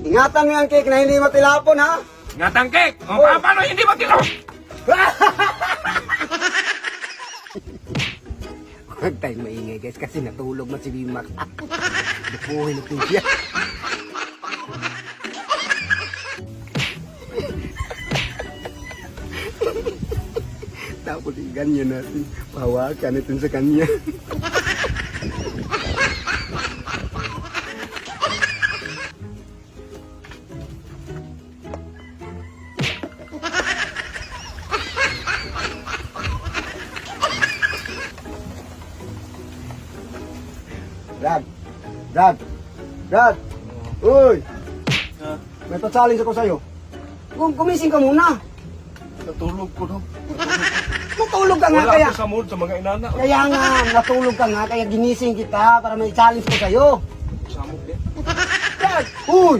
Ingatan mo yung cake na hindi matilapon, ha? Ingatan cake. O, Oh. paano hindi matilapon? Huwag tayong maingay guys kasi natulog na si Bimax. Dupuhin natin siya. Tapos ganyan natin. Pahawakan ito sa kanya. Brad! Uy! May tatsaling ako sa'yo. Gumising ka muna. Natulog ko, no? Natulog ka nga Wala kaya. ako sa mood sa mga inana. Kaya nga, natulog ka nga kaya ginising kita para may challenge ko sa'yo. Samog din. Brad! Uy!